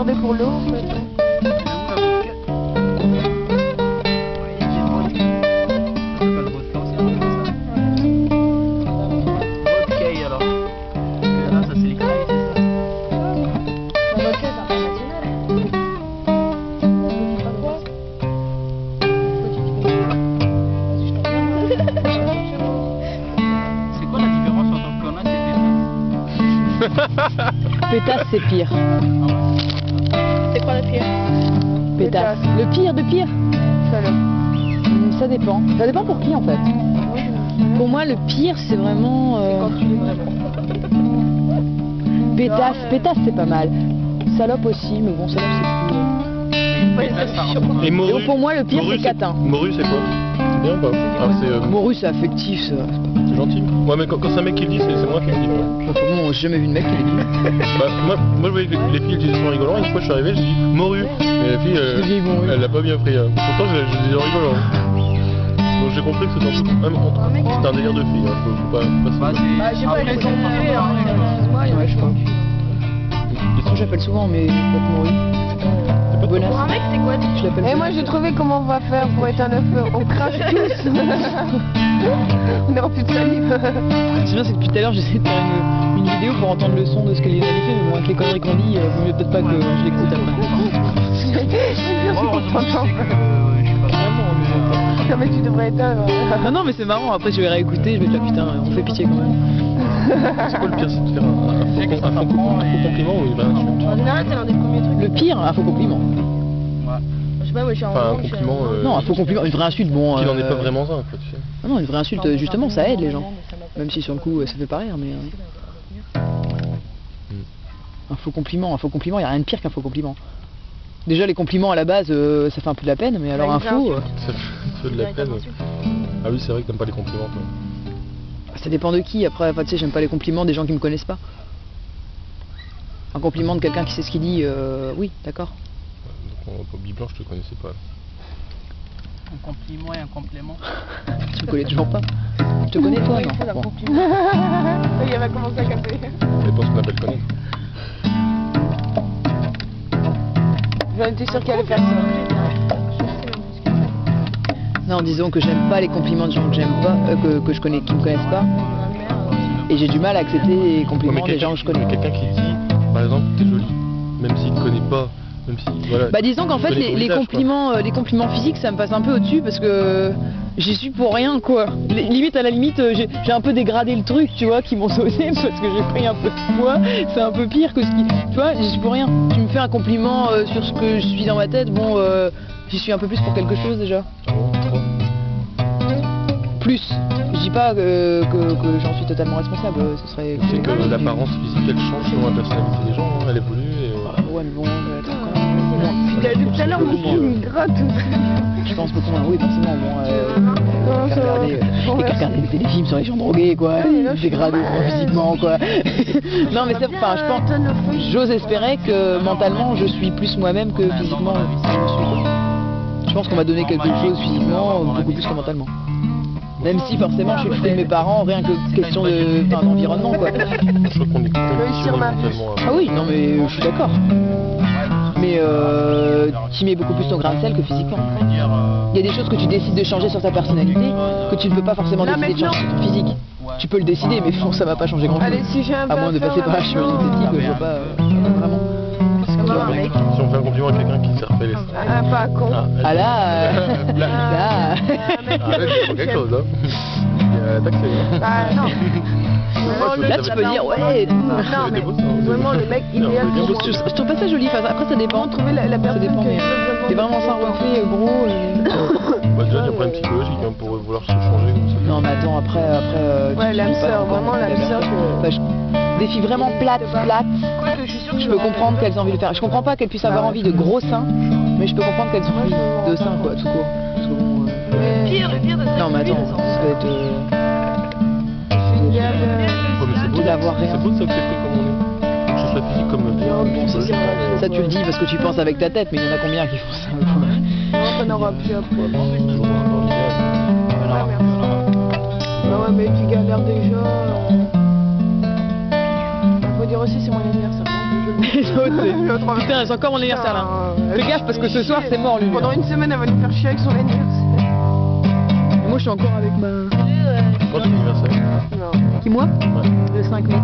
garder pour l'eau. Pétasse, c'est pire. C'est quoi le pire? Pétasse. Le pire de pire? Salope. Ça dépend. Ça dépend pour qui en fait. Pour moi, le pire, c'est vraiment. Quand tu l'es vraiment. Pétasse, pétasse, c'est pas mal. Salope aussi, mais bon, salope, c'est plus. Et morue. Et pour moi, le pire, Morue, c'est catin. Morue, c'est quoi? C'est bien ou pas? Ah, Morue, c'est affectif, ça. c'est gentil. Ouais, mais quand c'est un mec qui le dit, c'est moi qui le dis. Ouais. Enfin, bon, j'ai jamais vu de mec qui l'ait dit. Bah, moi, je voyais que les filles disaient en rigolant. Une fois, je suis arrivé, j'ai dit morue. Et la fille, elle l'a pas bien pris. Pourtant, je disais en rigolant. Donc j'ai compris que c'était un délire de filles. Faut pas se... J'ai pas raison. Ouais, je crois. Je l'appelle souvent, mais pas de morue. Bonasse. Pour un mec, c'est quoi? Je l'appelle. Et moi j'ai trouvé comment on va faire pour être un œuf. On crache tous. On n'aura plus de salive. C'est bien, c'est que depuis tout à l'heure j'essaie de faire une vidéo pour entendre le son de ce que Lionel fait, mais bon, avec les conneries qu'on dit, vaut mieux peut-être pas que je l'écoute après. Non mais tu devrais être Non, non, mais c'est marrant, après je vais réécouter, je vais dire putain, on fait pitié quand même. C'est quoi le pire? C'est de faire un faux compliment ou une insulte? En général, c'est l'un des premiers trucs. Le pire, un faux compliment. Je sais pas, moi je suis en Enfin, un manque, compliment Non, un faux compliment, une vraie insulte, bon. qui n'en est pas vraiment un, quoi, tu sais. Non, non, une vraie insulte, justement, ça aide les gens. Même si sur le coup, ça fait pas rire, mais. Un faux compliment, il n'y a rien de pire qu'un faux compliment. Déjà, les compliments à la base, ça fait un peu de la peine, mais alors un faux. Ça fait de la peine. Ah oui, c'est vrai que t'aimes pas les compliments, toi. Ça dépend de qui, après, enfin, tu sais, j'aime pas les compliments des gens qui me connaissent pas. Un compliment de quelqu'un qui sait ce qu'il dit, oui, d'accord. Donc, au Biblanc, je te connaissais pas. Un compliment et un complément. Tu me connais toujours pas. Je te connais toi, non bon. Il va commencer à capter. Ça dépend ce qu'on appelle connaître. J'en étais sûre qu'elle allait faire ça. Non, disons que j'aime pas les compliments de gens que j'aime pas, que je connais, qui me connaissent pas. Et j'ai du mal à accepter les compliments des gens que je connais. Quelqu'un qui dit, par exemple, t'es jolie, même s'il te connaît pas, même si, voilà. Bah disons qu'en fait connaît ton les visage, compliments physiques, ça me passe un peu au-dessus parce que j'y suis pour rien quoi. Limite à la limite, j'ai un peu dégradé le truc, tu vois, qui m'ont sauté parce que j'ai pris un peu de poids. C'est un peu pire que ce qui, tu vois, j'y suis pour rien. Tu me fais un compliment sur ce que je suis dans ma tête, bon, j'y suis un peu plus pour quelque chose déjà. Plus. Je dis pas que j'en suis totalement responsable, ce serait... C'est que l'apparence physique, elle change selon la personnalité des gens, hein, elle évolue et... Ouais, mais bon, attends, quand Putain, depuis tout à l'heure, on me gratte. je pense beaucoup moins, oui, forcément, bon, regarder des téléfilms sur les gens drogués, quoi, dégradés physiquement, quoi. Non, mais c'est pas, je pense, j'ose espérer que mentalement, je suis plus moi-même que physiquement, je suis, quoi. Je pense qu'on m'a donné quelque chose physiquement, beaucoup plus que mentalement. Même si forcément je suis le fruit de mes parents, rien que question d'environnement quoi. Je crois qu'on est conditionné mentalement. Ah oui, non mais je suis d'accord. Mais tu mets beaucoup plus ton grain de sel que physiquement. Il y a des choses que tu décides de changer sur ta personnalité que tu ne peux pas forcément décider de changer sur ton physique. Tu peux le décider, mais bon, ça va pas changer grand chose. Allez, si j'ai un À moins de passer par la chirurgie esthétique, je vois pas vraiment. Si on fait un compliment à quelqu'un qui s'est refait les seins. Ah, pas con. Ah là, là, c'est quelque chose, hein. Il y a la taxe, Ah non. là tu peux dire ouais. Non, mais vraiment, le mec, il est Je trouve pas ça joli, enfin, après ça dépend. Trouver la personne dépend, que mais t'es vraiment ça refait gros. Bah déjà, il y a un problème psychologique hein, pour vouloir se changer comme ça. Non mais attends, après ouais, l'âme sœur, vraiment l'âme sœur. Des filles vraiment plates, je peux comprendre qu'elles ont envie de faire. Je comprends pas qu'elles puissent avoir envie de gros seins, mais je peux comprendre qu'elles ont envie de seins quoi, tout court. Parce que bon, Le pire de ça. non mais attends, ça doit être... Ouais, mais c'est beau d'avoir rien. C'est beau de s'accepter comme on est. Que ce soit physique comme Ça tu le dis parce que tu penses avec ta tête, mais il y en a combien qui font ça quoi. Non, ça n'aura plus après. toujours dans l'idéal. Bah ouais, mais tu galères déjà. Faut dire aussi, c'est mon anniversaire. l'autre. Putain, c'est encore mon anniversaire là. Fais gaffe parce que ce soir c'est mort lui. Pendant une semaine, elle va nous faire chier avec son anniversaire. Et moi je suis encore avec ma... Quand c'est l'anniversaire? Non. Qui moi? Ouais. Le 5 mai.